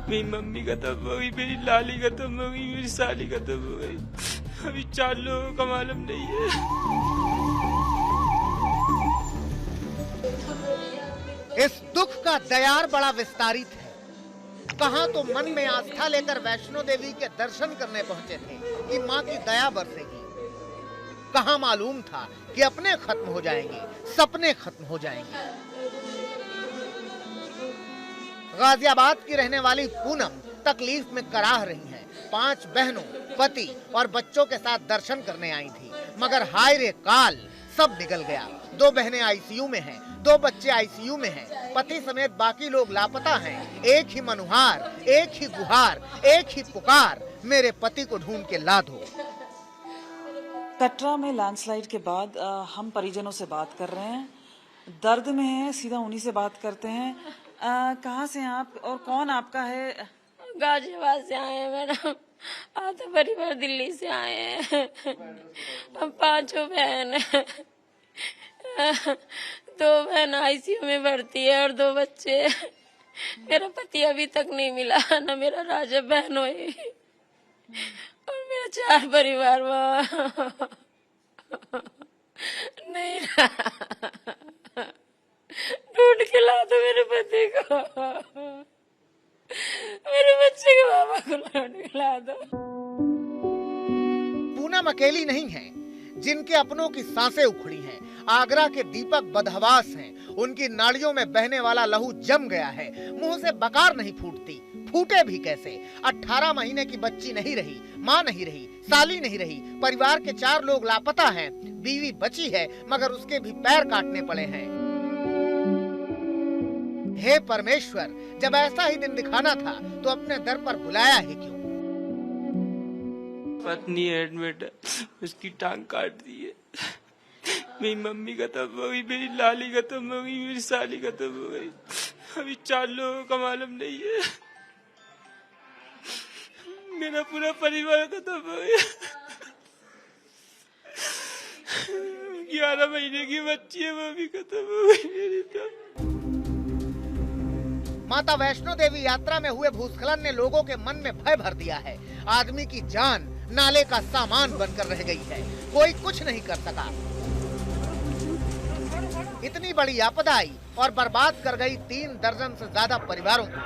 मेरी मम्मी खत्म हो गई, मेरी लाली खत्म हो गई, मेरी साली खत्म हो गई। अभी 4 लोगों का मालूम नहीं है। इस दुख का दयार बड़ा विस्तारित है। कहां तो मन में आस्था लेकर वैष्णो देवी के दर्शन करने पहुंचे थे कि मां की दया बरसेगी। कहां मालूम था कि अपने खत्म हो जाएंगे, सपने खत्म हो जाएंगे। गाजियाबाद की रहने वाली पूनम तकलीफ में कराह रही हैं। 5 बहनों, पति और बच्चों के साथ दर्शन करने आई थी, मगर हाय रे काल, सब निकल गया। 2 बहनें आईसीयू में हैं, 2 बच्चे आईसीयू में हैं, पति समेत बाकी लोग लापता हैं। एक ही मनुहार, एक ही गुहार, एक ही पुकार, मेरे पति को ढूंढ के ला दो। कटरा में लैंडस्लाइड के बाद हम परिजनों से बात कर रहे हैं, दर्द में हैं, सीधा उन्हीं से बात करते हैं। कहाँ से हैं आप और कौन आपका है? गाजियाबाद से आए हैं मैडम, आधा परिवार दिल्ली से आए हैं। हम 5 बहन हैं। 2 बहन आईसीयू में भर्ती है और 2 बच्चे। मेरा पति अभी तक नहीं मिला, ना मेरा राजा बहन हुई और मेरा 4 परिवार वहाँ नहीं रहा। ढूंढ के ला दो मेरे पति को, मेरे बच्चे के बाबा को ढूंढ के ला दो। पूनम अकेली नहीं है जिनके अपनों की सांसें उखड़ी हैं। आगरा के दीपक बदहवास हैं, उनकी नाड़ियों में बहने वाला लहू जम गया है। मुंह से बकार नहीं फूटती, फूटे भी कैसे। 18 महीने की बच्ची नहीं रही, माँ नहीं रही, साली नहीं रही। परिवार के 4 लोग लापता हैं। बीवी बची है मगर उसके भी पैर काटने पड़े हैं। हे परमेश्वर, जब ऐसा ही दिन दिखाना था तो अपने दर पर बुलाया ही क्यों? पत्नी एडमिट है, उसकी टांग काट दी है। मेरी मम्मी खत्म हो गई, मेरी लाली खत्म हो गई, मेरी साली खत्म हो गई। अभी 4 लोगों का मालूम नहीं है। मेरा पूरा परिवार खत्म हो गया। 11 महीने की बच्ची है, वो भी खत्म हो गई मेरी तो। माता वैष्णो देवी यात्रा में हुए भूस्खलन ने लोगों के मन में भय भर दिया है। आदमी की जान नाले का सामान बनकर रह गई है, कोई कुछ नहीं कर सका। इतनी बड़ी आपदा आई और बर्बाद कर गई 3 दर्जन से ज्यादा परिवारों को।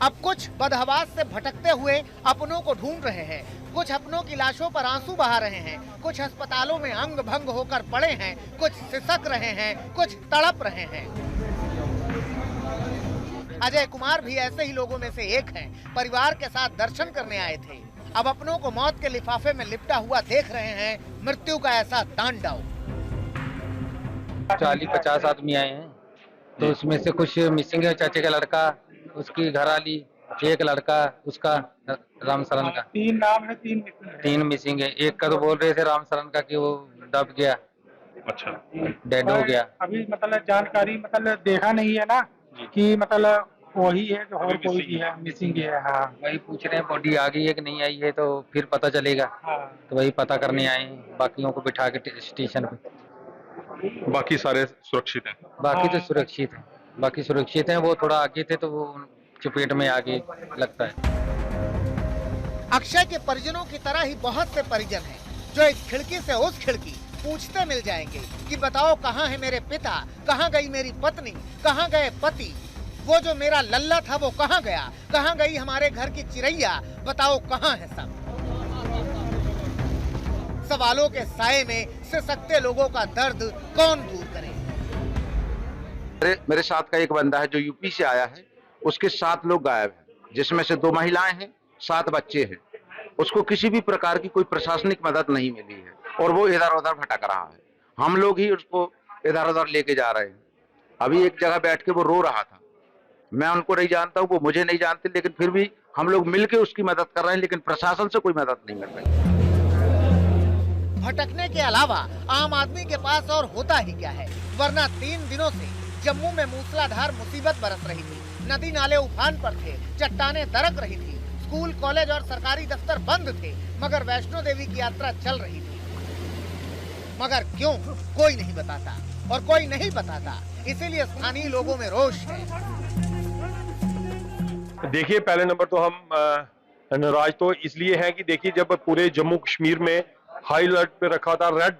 अब कुछ बदहवास से भटकते हुए अपनों को ढूंढ रहे हैं, कुछ अपनों की लाशों पर आंसू बहा रहे हैं, कुछ अस्पतालों में अंग भंग होकर पड़े हैं, कुछ सिसक रहे हैं, कुछ तड़प रहे हैं। अजय कुमार भी ऐसे ही लोगों में से एक हैं। परिवार के साथ दर्शन करने आए थे, अब अपनों को मौत के लिफाफे में लिपटा हुआ देख रहे हैं। मृत्यु का ऐसा तांडव। 40-50 आदमी आए हैं, तो उसमें से कुछ मिसिंग है। चाचे का लड़का, उसकी घरवाली, एक लड़का उसका राम शरण का। 3 नाम है, 3 मिसिंग है। एक का तो बोल रहे थे राम शरण का कि वो दब गया, अच्छा, डेड हो गया। अभी मतलब जानकारी मतलब देखा नहीं है ना कि मतलब वही है कि और कोई भी है मिसिंग है। हाँ, वही पूछ रहे हैं बॉडी आ गई है कि नहीं आई है, तो फिर पता चलेगा। हाँ। तो वही पता करने आए हैं, बाकियों को बिठा के स्टेशन पे। बाकी सारे सुरक्षित हैं? बाकी तो सुरक्षित है, बाकी सुरक्षित हैं। वो थोड़ा आगे थे तो वो चपेट में आगे लगता है। अक्षय के परिजनों की तरह ही बहुत से परिजन हैं जो इस खिड़की से उस खिड़की पूछते मिल जाएंगे कि बताओ कहाँ है मेरे पिता, कहाँ गई मेरी पत्नी, कहाँ गए पति, वो जो मेरा लल्ला था वो कहाँ गया, कहाँ गई हमारे घर की चिरैया, बताओ कहाँ है सब। सवालों के साए में सिसकते लोगों का दर्द कौन दूर करे। मेरे साथ का एक बंदा है जो यूपी से आया है, उसके 7 लोग गायब हैं, जिसमें से 2 महिलाएं हैं, 7 बच्चे हैं। उसको किसी भी प्रकार की कोई प्रशासनिक मदद नहीं मिली है और वो इधर उधर भटक रहा है। हम लोग ही उसको इधर उधर लेके जा रहे हैं। अभी एक जगह बैठ के वो रो रहा था। मैं उनको नहीं जानता हूँ, वो मुझे नहीं जानते, लेकिन फिर भी हम लोग मिलके उसकी मदद कर रहे हैं, लेकिन प्रशासन से कोई मदद नहीं मिल रही। भटकने के अलावा आम आदमी के पास और होता ही क्या है, वरना 3 दिनों से जम्मू में मूसलाधार मुसीबत बरस रही थी। नदी नाले उफान पर थे, चट्टानें दरक रही थी, स्कूल कॉलेज और सरकारी दफ्तर बंद थे, मगर वैष्णो देवी की यात्रा चल रही थी। मगर क्यों, कोई नहीं बताता और कोई नहीं बताता, इसीलिए स्थानीय लोगों में रोष है। देखिए, पहले नंबर तो हम नाराज तो इसलिए हैं कि देखिए, जब पूरे जम्मू कश्मीर में हाई अलर्ट पे रखा था, रेड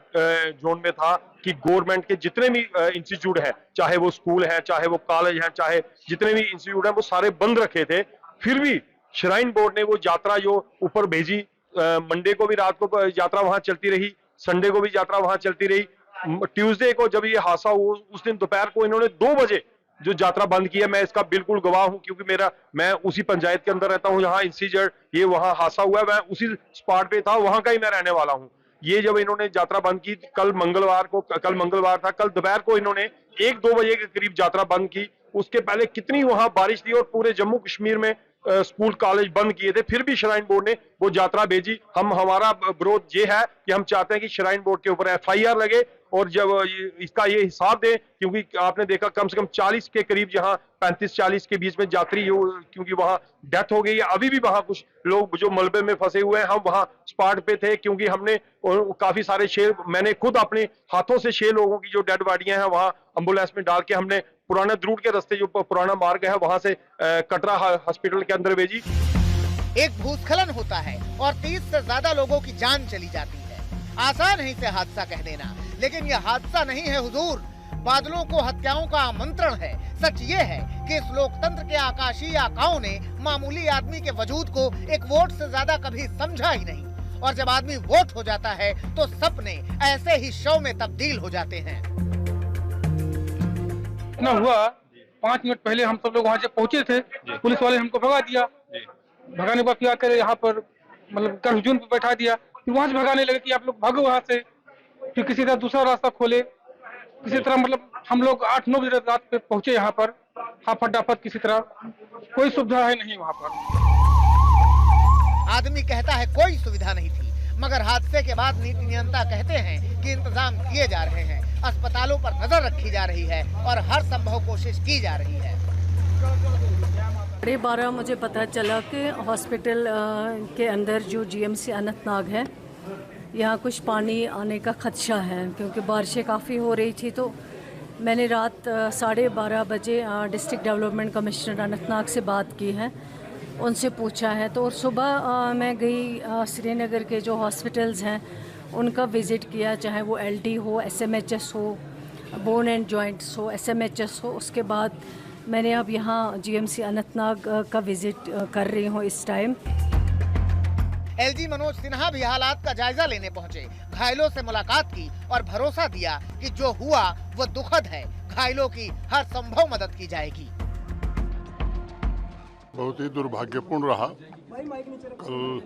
जोन में था कि गवर्नमेंट के जितने भी इंस्टीट्यूट हैं, चाहे वो स्कूल हैं, चाहे वो कॉलेज हैं, चाहे जितने भी इंस्टीट्यूट हैं, वो सारे बंद रखे थे। फिर भी श्राइन बोर्ड ने वो यात्रा जो ऊपर भेजी, मंडे को भी रात को यात्रा वहां चलती रही, संडे को भी यात्रा वहां चलती रही। ट्यूसडे को जब ये हादसा हुआ, उस दिन दोपहर को इन्होंने 2 बजे जो यात्रा बंद की है, मैं इसका बिल्कुल गवाह हूं, क्योंकि मैं उसी पंचायत के अंदर रहता हूं, यहाँ इंसिडेंट ये वहां हादसा हुआ है, मैं उसी स्पॉट पे था, वहां का ही मैं रहने वाला हूं। ये जब इन्होंने यात्रा बंद की, कल मंगलवार था, कल दोपहर को इन्होंने 1-2 बजे के करीब यात्रा बंद की। उसके पहले कितनी वहां बारिश थी और पूरे जम्मू कश्मीर में स्कूल कॉलेज बंद किए थे, फिर भी श्राइन बोर्ड ने वो यात्रा भेजी। हमारा विरोध ये है कि हम चाहते हैं कि श्राइन बोर्ड के ऊपर FIR लगे और जब इसका ये हिसाब दे, क्योंकि आपने देखा कम से कम 40 के करीब, यहाँ 35-40 के बीच में यात्री क्योंकि वहां डेथ हो गई है। अभी भी वहां कुछ लोग जो मलबे में फंसे हुए हैं, हम वहां स्पॉट पे थे, क्योंकि हमने काफी सारे शेर, मैंने खुद अपने हाथों से 6 लोगों की जो डेड बॉडियां हैं वहां एम्बुलेंस में डाल के हमने पुराना द्रूट के रास्ते, जो पुराना मार्ग है, वहां से कटरा हॉस्पिटल के अंदर भेजी। एक भूस्खलन होता है और 30 से ज्यादा लोगों की जान चली जाती है। आसान है इसे हादसा कह देना, लेकिन यह हादसा नहीं है हुजूर, बादलों को हत्याओं का आमंत्रण है। सच ये है कि इस लोकतंत्र के आकाशीय आकाओं ने मामूली आदमी के वजूद को एक वोट से ज्यादा कभी समझा ही नहीं, और जब आदमी वोट हो जाता है तो सपने ऐसे ही शव में तब्दील हो जाते हैं। इतना हुआ, 5 मिनट पहले हम सब लोग वहाँ जब पहुँचे थे, पुलिस वाले हमको भगा दिया। भगाने के बाद फिर आकर यहाँ पर मतलब कर्फ्यूजन पे बैठा दिया। फिर वहाँ से भगाने लगे कि आप लोग भागो वहाँ से, फिर किसी तरह दूसरा रास्ता खोले। किसी तरह मतलब हम लोग 8-9 बजे रात पे पहुँचे यहाँ पर, हाफत डाफत किसी तरह, कोई सुविधा है नहीं वहाँ पर। आदमी कहता है कोई सुविधा नहीं थी, मगर हादसे के बाद नीति नियंता कहते हैं कि इंतजाम किए जा रहे हैं, अस्पतालों पर नजर रखी जा रही है और हर संभव कोशिश की जा रही है। 12:30 मुझे पता चला कि हॉस्पिटल के अंदर जो GMC अनंतनाग है, यहाँ कुछ पानी आने का खदशा है, क्योंकि बारिशें काफ़ी हो रही थी। तो मैंने रात 12:30 बजे डिस्ट्रिक्ट डेवलपमेंट कमिश्नर अनंतनाग से बात की है, उनसे पूछा है। तो और सुबह मैं गई श्रीनगर के जो हॉस्पिटल्स हैं उनका विज़िट किया, चाहे वो LD हो, SMHS हो, बोन एंड जॉइंट्स हो, SMHS हो। उसके बाद मैंने अब यहाँ GMC अनंतनाग का विज़िट कर रही हूँ इस टाइम। LG मनोज सिन्हा भी हालात का जायजा लेने पहुंचे, घायलों से मुलाकात की और भरोसा दिया कि जो हुआ वो दुखद है, घायलों की हर संभव मदद की जाएगी। बहुत ही दुर्भाग्यपूर्ण रहा। कल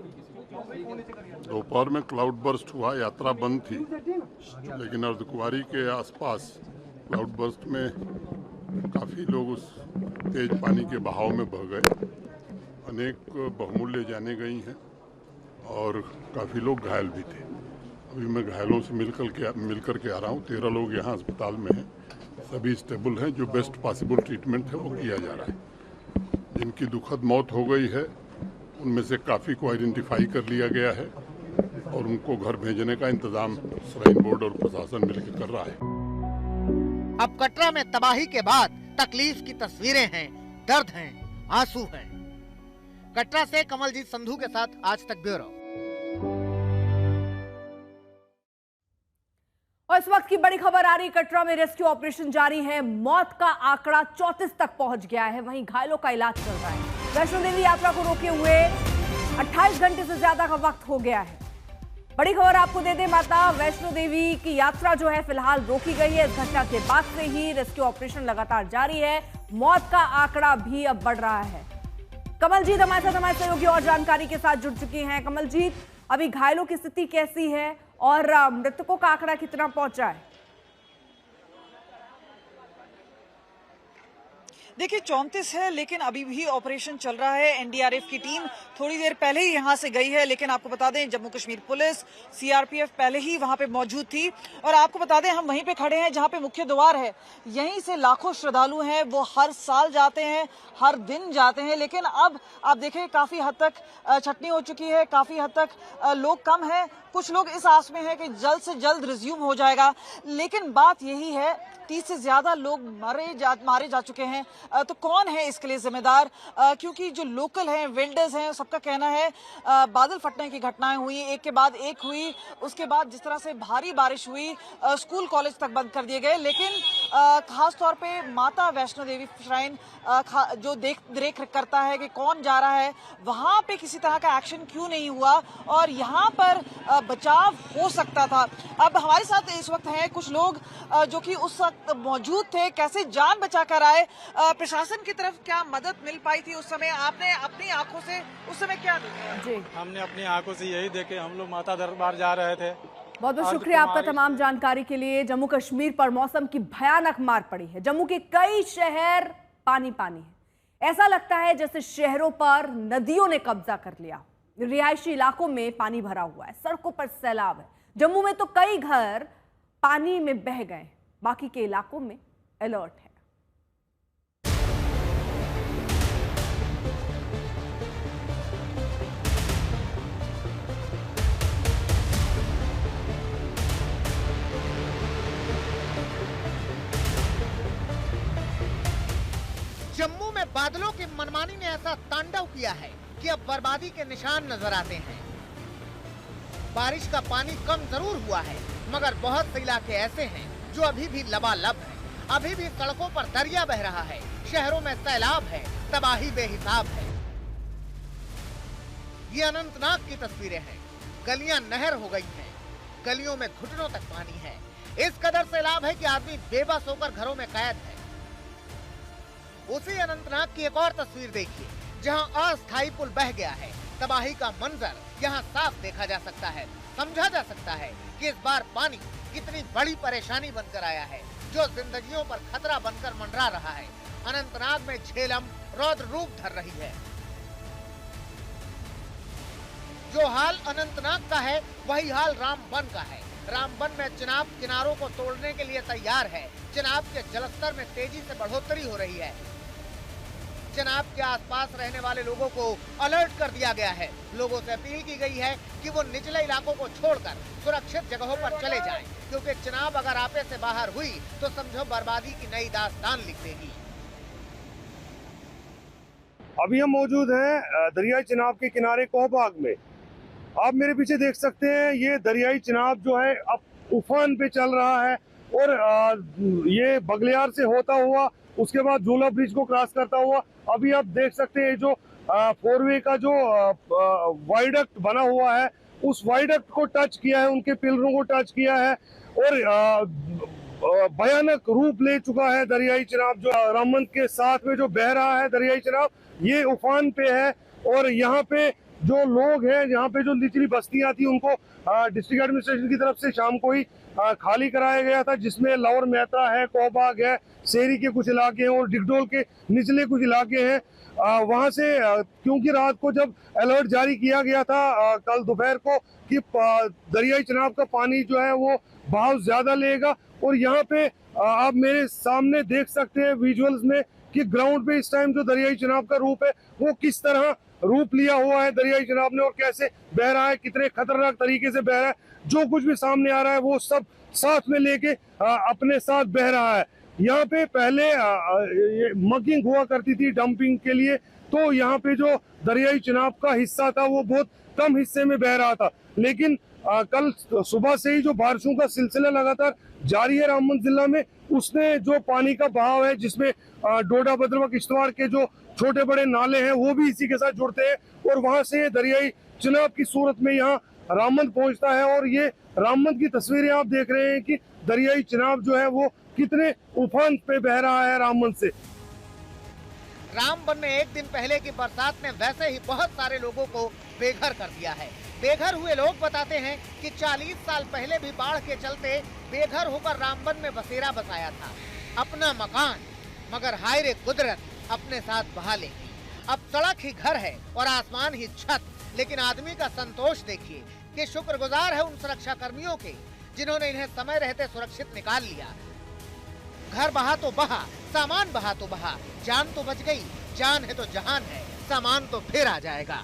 दोपहर में क्लाउड बर्स्ट हुआ, यात्रा बंद थी, लेकिन अर्धकुंवारी के आसपास क्लाउड बर्स्ट में काफ़ी लोग उस तेज पानी के बहाव में बह गए। अनेक बहुमूल्य जाने गई हैं और काफ़ी लोग घायल भी थे। अभी मैं घायलों से मिलकर के आ रहा हूँ। 13 लोग यहाँ अस्पताल में हैं, सभी स्टेबल हैं। जो बेस्ट पॉसिबल ट्रीटमेंट है वो किया जा रहा है। जिनकी दुखद मौत हो गई है उनमें से काफ़ी को आइडेंटिफाई कर लिया गया है और उनको घर भेजने का इंतजाम श्राइन बोर्ड और प्रशासन मिलकर कर रहा है। अब कटरा में तबाही के बाद तकलीफ की तस्वीरें हैं, दर्द हैं, आंसू हैं। कटरा से कमलजीत संधू के साथ आज तक ब्यूरो। और इस वक्त की बड़ी खबर आ रही, कटरा में रेस्क्यू ऑपरेशन जारी है। मौत का आंकड़ा 34 तक पहुंच गया है, वहीं घायलों का इलाज चल रहा है। वैष्णो देवी यात्रा को रोके हुए 28 घंटे से ज्यादा का वक्त हो गया है। बड़ी खबर आपको दे दें, माता वैष्णो देवी की यात्रा जो है फिलहाल रोकी गई है। इस घटना के बाद से ही रेस्क्यू ऑपरेशन लगातार जारी है। मौत का आंकड़ा भी अब बढ़ रहा है। कमलजीत हमारे सहयोगी और जानकारी के साथ जुड़ चुकी हैं। कमलजीत, अभी घायलों की स्थिति कैसी है और मृतकों का आंकड़ा कितना पहुंचा है? देखिए 34 है, लेकिन अभी भी ऑपरेशन चल रहा है। एनडीआरएफ की टीम थोड़ी देर पहले ही यहां से गई है, लेकिन आपको बता दें जम्मू कश्मीर पुलिस, सीआरपीएफ पहले ही वहां पे मौजूद थी। और आपको बता दें हम वहीं पे खड़े हैं जहां पे मुख्य द्वार है। यहीं से लाखों श्रद्धालु हैं, वो हर साल जाते हैं, हर दिन जाते हैं। लेकिन अब आप देखें काफी हद तक छटनी हो चुकी है, काफी हद तक लोग कम है। कुछ लोग इस आस में है कि जल्द से जल्द रिज्यूम हो जाएगा। लेकिन बात यही है 30 से ज्यादा लोग मारे जा चुके हैं। तो कौन है इसके लिए जिम्मेदार? क्योंकि जो लोकल हैं, वेल्डर्स हैं, सबका कहना है बादल फटने की घटनाएं हुई, एक के बाद एक हुई। उसके बाद जिस तरह से भारी बारिश हुई, स्कूल कॉलेज तक बंद कर दिए गए। लेकिन खास तौर पे माता वैष्णो देवी श्राइन जो देख रेख करता है कि कौन जा रहा है, वहां पे किसी तरह का एक्शन क्यों नहीं हुआ और यहाँ पर बचाव हो सकता था। अब हमारे साथ इस वक्त हैं कुछ लोग जो कि उस वक्त मौजूद थे, कैसे जान बचा कर आए, प्रशासन की तरफ क्या मदद मिल पाई थी उस समय? आपने अपनी आंखों से उस समय क्या देखा? जी, हमने अपनी आंखों से यही देखे। हम लोग माता दरबार जा रहे थे। बहुत बहुत शुक्रिया आपका तमाम जानकारी के लिए। जम्मू कश्मीर पर मौसम की भयानक मार पड़ी है। जम्मू के कई शहर पानी पानी है। ऐसा लगता है जैसे शहरों पर नदियों ने कब्जा कर लिया। रिहायशी इलाकों में पानी भरा हुआ है, सड़कों पर सैलाब है। जम्मू में तो कई घर पानी में बह गए, बाकी के इलाकों में अलर्ट है। जम्मू में बादलों की मनमानी ने ऐसा तांडव किया है कि अब बर्बादी के निशान नजर आते हैं। बारिश का पानी कम जरूर हुआ है, मगर बहुत से इलाके ऐसे हैं जो अभी भी लबालब हैं। अभी भी सड़कों पर दरिया बह रहा है, शहरों में सैलाब है, तबाही बेहिसाब है। ये अनंतनाग की तस्वीरें हैं। गलियां नहर हो गई हैं, गलियों में घुटनों तक पानी है। इस कदर सैलाब है कि आदमी बेबस होकर घरों में कैद है। उसी अनंतनाग की एक और तस्वीर देखिए, जहां अस्थायी पुल बह गया है। तबाही का मंजर यहां साफ देखा जा सकता है। समझा जा सकता है कि इस बार पानी कितनी बड़ी परेशानी बनकर आया है, जो जिंदगियों पर खतरा बनकर मंडरा रहा है। अनंतनाग में झेलम रौद्र रूप धर रही है। जो हाल अनंतनाग का है, वही हाल रामबन का है। रामबन में चिनाब किनारों को तोड़ने के लिए तैयार है। चिनाब के जलस्तर में तेजी से बढ़ोतरी हो रही है। चिनाब के आसपास रहने वाले लोगों को अलर्ट कर दिया गया है। लोगों से अपील की गई है कि वो निचले इलाकों को छोड़कर सुरक्षित जगहों पर चले जाएं, क्योंकि चिनाब अगर आपे से बाहर हुई तो समझो बर्बादी की नई दास्तान लिख देगी। अभी हम मौजूद हैं दरियाई चिनाब के किनारे कोहबाग में। आप मेरे पीछे देख सकते हैं, ये दरियाई चिनाब जो है अब उफान पे चल रहा है और ये बगलियार से होता हुआ उसके बाद झूला ब्रिज को क्रॉस करता हुआ अभी आप देख सकते हैं जो 4 वे का जो वाइडक्ट बना हुआ है, उस वाइडक्ट को टच किया है, उनके पिलरों को टच किया है और भयानक रूप ले चुका है दरियाई चिनाब। जो रामबन के साथ में जो बह रहा है दरियाई चिनाब, ये उफान पे है और यहाँ पे जो लोग हैं, यहाँ पे जो निचली बस्तियां थी, उनको डिस्ट्रिक्ट एडमिनिस्ट्रेशन की तरफ से शाम को ही खाली कराया गया था, जिसमें लाहौर मेहता है, कोहबाग है, शहरी के कुछ इलाके हैं और डिगडोल के निचले कुछ इलाके हैं। वहां से क्योंकि रात को जब अलर्ट जारी किया गया था कल दोपहर को कि दरियाई चिनाब का पानी जो है वो बहाव ज्यादा लेगा और यहाँ पे आप मेरे सामने देख सकते हैं विजुअल्स में कि ग्राउंड पे इस टाइम जो दरियाई चिनाब का रूप है वो किस तरह रूप लिया हुआ है दरियाई चिनाब ने और कैसे बह रहा है, कितने खतरनाक तरीके से बह रहा है। जो कुछ भी सामने आ रहा है वो सब साथ में लेके अपने साथ बह रहा है। यहाँ पे पहले मगिंग हुआ करती थी डंपिंग के लिए, तो यहाँ पे जो दरियाई चिनाब का हिस्सा था वो बहुत कम हिस्से में बह रहा था, लेकिन कल सुबह से ही जो बारिशों का सिलसिला लगातार जारी है रामबन जिला में, उसने जो पानी का बहाव है जिसमें डोडा भद्रवा किश्तवाड़ के जो छोटे बड़े नाले हैं वो भी इसी के साथ जुड़ते हैं और वहां से दरियाई चिनाब की सूरत में यहाँ रामबन पहुंचता है। और ये रामबन की तस्वीरें आप देख रहे हैं कि दरियाई चिनाब जो है वो कितने उफान पे बह रहा है रामबन से। रामबन में एक दिन पहले की बरसात ने वैसे ही बहुत सारे लोगों को बेघर कर दिया है। बेघर हुए लोग बताते हैं कि 40 साल पहले भी बाढ़ के चलते बेघर होकर रामबन में बसेरा बसाया था, अपना मकान, मगर हाय रे कुदरत अपने साथ बहा लेगी। अब सड़क ही घर है और आसमान ही छत, लेकिन आदमी का संतोष देखिए कि शुक्रगुजार है उन सुरक्षा कर्मियों के जिन्होंने इन्हें समय रहते सुरक्षित निकाल लिया। घर बहा तो बहा, सामान बहा तो बहा, जान तो बच गई, जान है तो जहान है, सामान तो फिर आ जाएगा।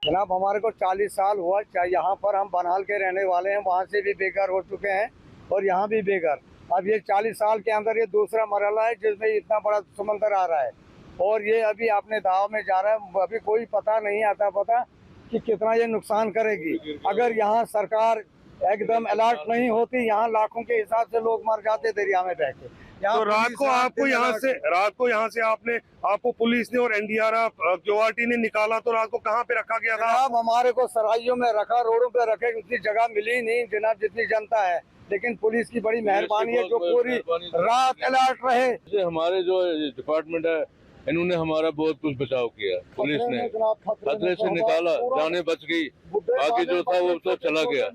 जनाब हमारे को 40 साल हुआ, यहाँ पर हम बनाल के रहने वाले हैं, वहाँ से भी बेघर हो चुके हैं और यहाँ भी बेघर। अब ये 40 साल के अंदर ये दूसरा मरहला है जिसमें इतना बड़ा समंदर आ रहा है और ये अभी अपने दाव में जा रहा है। अभी कोई पता नहीं आता कि कितना ये नुकसान करेगी। अगर यहाँ सरकार एकदम अलर्ट नहीं होती, यहाँ लाखों के हिसाब से लोग मर जाते दरिया में बह के। तो रात को यहाँ से आपको पुलिस ने और एनडीआरएफ क्यूआरटी ने निकाला, तो रात को कहाँ पे रखा गया था? अब हमारे को सराइयों में रखा, रोडों पे रखे, उतनी जगह मिली नहीं जनाब जितनी जनता है। लेकिन पुलिस की बड़ी मेहरबानी है जो पूरी रात अलर्ट रहे। हमारे जो डिपार्टमेंट है इन्होंने हमारा बहुत कुछ बचाव किया। पुलिस ने खतरे से निकाला, जाने बच गई। बाकी जो था वो तो चला गया,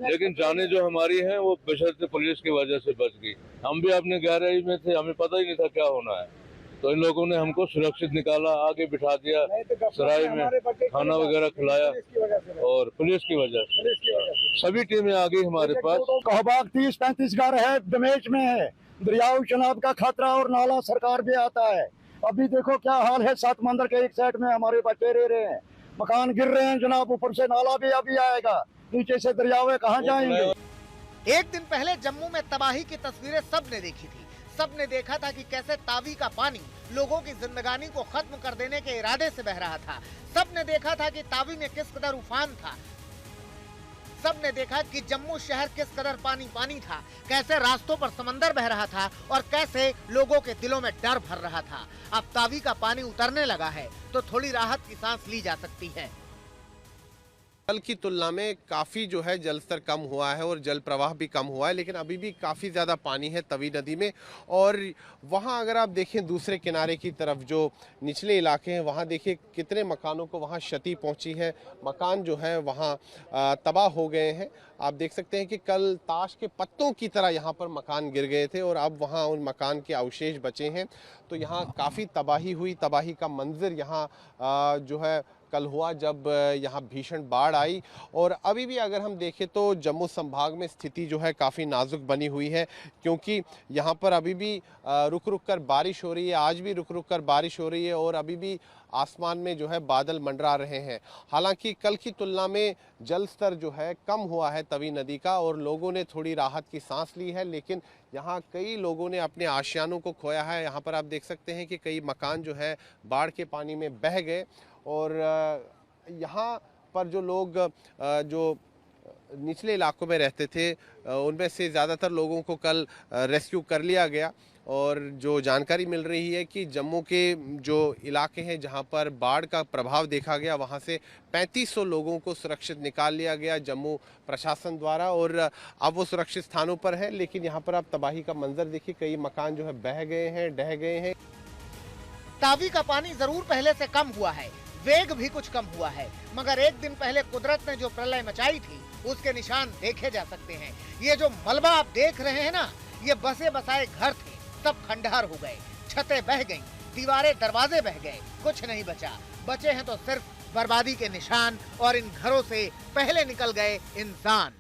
लेकिन जाने जो हमारी है वो बशर्ते पुलिस की वजह से बच गई। हम भी अपने गहराई में थे, हमें पता ही नहीं था क्या होना है, तो इन लोगों ने हमको सुरक्षित निकाला, आगे बिठा दिया, सराय में खाना वगैरह खिलाया और पुलिस की वजह से सभी टीमें आ गई हमारे पास। कहबाग 30-35 घर है, दमेज में है, दरियाओ चनाब का खतरा और नाला सरकार भी आता है। अभी देखो क्या हाल है, 7 मंदिर के एक साइड में हमारे बच्चे रह रहे हैं, मकान गिर रहे हैं जनाब, ऊपर से नाला भी अभी आएगा, नीचे से दरियावे कहाँ जाएंगे। एक दिन पहले जम्मू में तबाही की तस्वीरें सबने देखी थी। सबने देखा था कि कैसे तावी का पानी लोगों की जिंदगानी को खत्म कर देने के इरादे से बह रहा था। सबने देखा था कि तावी में किस कदर उफान था। सबने देखा कि जम्मू शहर किस कदर पानी पानी था, कैसे रास्तों पर समंदर बह रहा था और कैसे लोगों के दिलों में डर भर रहा था। अब तावी का पानी उतरने लगा है तो थोड़ी राहत की सांस ली जा सकती है। कल की तुलना में काफ़ी जो है जल स्तर कम हुआ है और जल प्रवाह भी कम हुआ है, लेकिन अभी भी काफ़ी ज़्यादा पानी है तवी नदी में। और वहाँ अगर आप देखें दूसरे किनारे की तरफ जो निचले इलाके हैं, वहाँ देखिए कितने मकानों को वहाँ क्षति पहुँची है। मकान जो है वहाँ तबाह हो गए हैं। आप देख सकते हैं कि कल ताश के पत्तों की तरह यहाँ पर मकान गिर गए थे और अब वहाँ उन मकान के अवशेष बचे हैं। तो यहाँ काफ़ी तबाही हुई। तबाही का मंजर यहाँ जो है कल हुआ जब यहाँ भीषण बाढ़ आई। और अभी भी अगर हम देखें तो जम्मू संभाग में स्थिति जो है काफ़ी नाजुक बनी हुई है, क्योंकि यहाँ पर अभी भी रुक रुक कर बारिश हो रही है। आज भी रुक रुक कर बारिश हो रही है और अभी भी आसमान में जो है बादल मंडरा रहे हैं। हालांकि कल की तुलना में जल स्तर जो है कम हुआ है तवी नदी का और लोगों ने थोड़ी राहत की सांस ली है, लेकिन यहाँ कई लोगों ने अपने आशियानों को खोया है। यहाँ पर आप देख सकते हैं कि कई मकान जो है बाढ़ के पानी में बह गए और यहाँ पर जो लोग जो निचले इलाकों में रहते थे उनमें से ज़्यादातर लोगों को कल रेस्क्यू कर लिया गया। और जो जानकारी मिल रही है कि जम्मू के जो इलाके हैं जहां पर बाढ़ का प्रभाव देखा गया, वहां से 3500 लोगों को सुरक्षित निकाल लिया गया जम्मू प्रशासन द्वारा और अब वो सुरक्षित स्थानों पर है। लेकिन यहां पर आप तबाही का मंजर देखिए, कई मकान जो है बह गए हैं, ढह गए हैं। तावी का पानी जरूर पहले से कम हुआ है, वेग भी कुछ कम हुआ है, मगर एक दिन पहले कुदरत ने जो प्रलय मचाई थी उसके निशान देखे जा सकते हैं। ये जो मलबा आप देख रहे हैं ना, ये बसे बसाए घर थे, सब खंडहर हो गए, छतें बह गईं, दीवारें दरवाजे बह गए, कुछ नहीं बचा। बचे हैं तो सिर्फ बर्बादी के निशान और इन घरों से पहले निकल गए इंसान।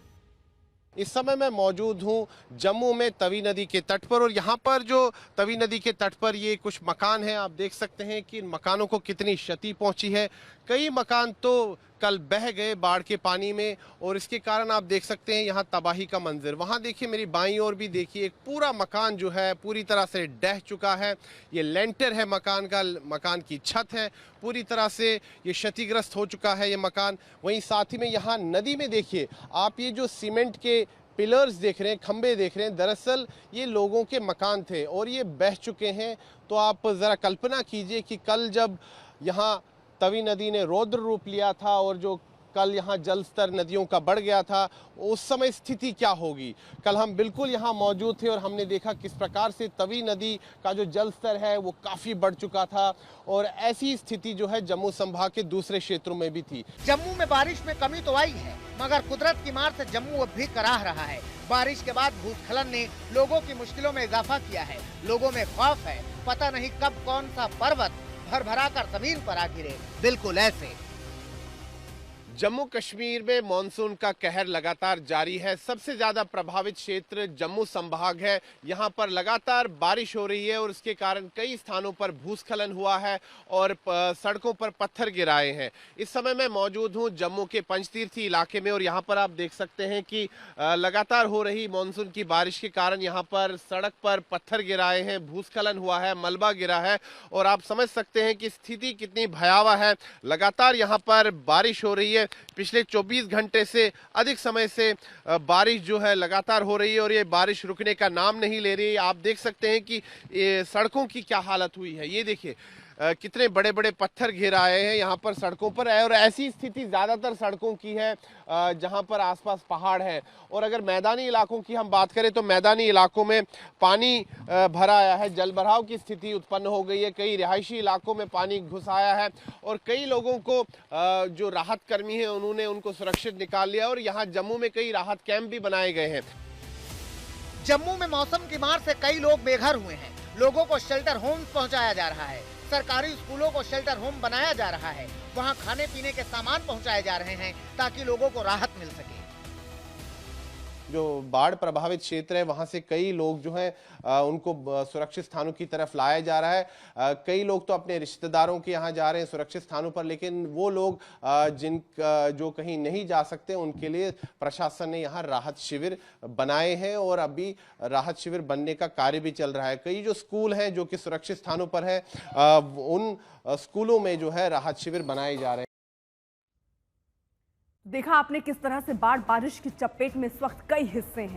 इस समय मैं मौजूद हूँ जम्मू में तवी नदी के तट पर और यहाँ पर जो तवी नदी के तट पर ये कुछ मकान हैं, आप देख सकते हैं कि इन मकानों को कितनी क्षति पहुँची है। कई मकान तो कल बह गए बाढ़ के पानी में और इसके कारण आप देख सकते हैं यहाँ तबाही का मंजर। वहाँ देखिए मेरी बाईं ओर भी देखिए, एक पूरा मकान जो है पूरी तरह से ढह चुका है। ये लेंटर है मकान का, मकान की छत है, पूरी तरह से ये क्षतिग्रस्त हो चुका है ये मकान। वहीं साथ ही में यहाँ नदी में देखिए आप, ये जो सीमेंट के पिलर्स देख रहे हैं, खंबे देख रहे हैं, दरअसल ये लोगों के मकान थे और ये बह चुके हैं। तो आप ज़रा कल्पना कीजिए कि कल जब यहाँ तवी नदी ने रौद्र रूप लिया था और जो कल यहाँ जल स्तर नदियों का बढ़ गया था, उस समय स्थिति क्या होगी। कल हम बिल्कुल यहाँ मौजूद थे और हमने देखा किस प्रकार से तवी नदी का जो जल स्तर है वो काफ़ी बढ़ चुका था और ऐसी स्थिति जो है जम्मू संभाग के दूसरे क्षेत्रों में भी थी। जम्मू में बारिश में कमी तो आई है, मगर कुदरत की मार से जम्मू अब भी कराह रहा है। बारिश के बाद भूस्खलन ने लोगों की मुश्किलों में इजाफा किया है। लोगों में खौफ है, पता नहीं कब कौन सा पर्वत भर भरा कर जमीन पर आ गिरे। बिल्कुल ऐसे जम्मू कश्मीर में मॉनसून का कहर लगातार जारी है। सबसे ज्यादा प्रभावित क्षेत्र जम्मू संभाग है। यहां पर लगातार बारिश हो रही है और इसके कारण कई स्थानों पर भूस्खलन हुआ है और सड़कों पर पत्थर गिराए हैं। इस समय मैं मौजूद हूं जम्मू के पंचतीर्थी इलाके में और यहां पर आप देख सकते हैं कि लगातार हो रही मॉनसून की बारिश के कारण यहां पर सड़क पर पत्थर गिराए हैं, भूस्खलन हुआ है, मलबा गिरा है और आप समझ सकते हैं कि स्थिति कितनी भयावह है। लगातार यहां पर बारिश हो रही है। पिछले 24 घंटे से अधिक समय से बारिश जो है लगातार हो रही है और ये बारिश रुकने का नाम नहीं ले रही है। आप देख सकते हैं कि सड़कों की क्या हालत हुई है। ये देखिए कितने बड़े बड़े पत्थर घिर आए हैं यहाँ पर सड़कों पर है और ऐसी स्थिति ज़्यादातर सड़कों की है जहाँ पर आसपास पहाड़ है। और अगर मैदानी इलाकों की हम बात करें तो मैदानी इलाकों में पानी भरा आया है, जल भराव की स्थिति उत्पन्न हो गई है। कई रिहायशी इलाकों में पानी घुस आया है और कई लोगों को जो राहत कर्मी है उन्होंने उनको सुरक्षित निकाल लिया और यहाँ जम्मू में कई राहत कैंप भी बनाए गए हैं। जम्मू में मौसम की मार से कई लोग बेघर हुए हैं। लोगों को शेल्टर होम पहुंचाया जा रहा है। सरकारी स्कूलों को शेल्टर होम बनाया जा रहा है। वहां खाने पीने के सामान पहुंचाए जा रहे हैं ताकि लोगों को राहत मिल सके। जो बाढ़ प्रभावित क्षेत्र है वहां से कई लोग जो हैं उनको सुरक्षित स्थानों की तरफ लाया जा रहा है। कई लोग तो अपने रिश्तेदारों के यहाँ जा रहे हैं सुरक्षित स्थानों पर, लेकिन वो लोग जो कहीं नहीं जा सकते उनके लिए प्रशासन ने यहाँ राहत शिविर बनाए हैं और अभी राहत शिविर बनने का कार्य भी चल रहा है। कई जो स्कूल हैं जो कि सुरक्षित स्थानों पर है उन स्कूलों में जो है राहत शिविर बनाए जा रहे हैं। देखा आपने किस तरह से बाढ़ बारिश की चपेट में इस वक्त कई हिस्से हैं।